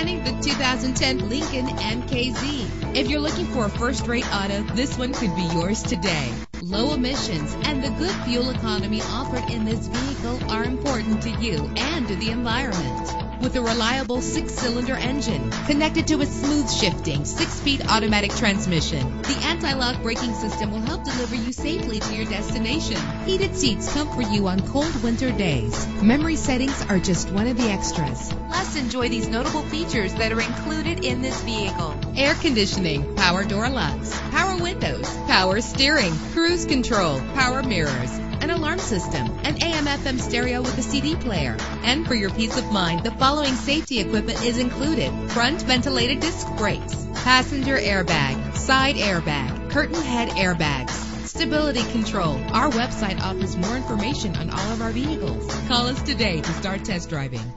Presenting the 2010 Lincoln MKZ. If you're looking for a first-rate auto, this one could be yours today. Low emissions and the good fuel economy offered in this vehicle are important to you and to the environment. With a reliable 6-cylinder engine connected to a smooth shifting 6-speed automatic transmission, the anti-lock braking system will help deliver you safely to your destination. Heated seats comfort you on cold winter days. Memory settings are just one of the extras. Plus, enjoy these notable features that are included in this vehicle: air conditioning, power door locks, power windows, power steering, cruise control, power mirrors, an alarm system, an AM/FM stereo with a CD player. And for your peace of mind, the following safety equipment is included: front ventilated disc brakes, passenger airbag, side airbag, curtain head airbags, stability control. Our website offers more information on all of our vehicles. Call us today to start test driving.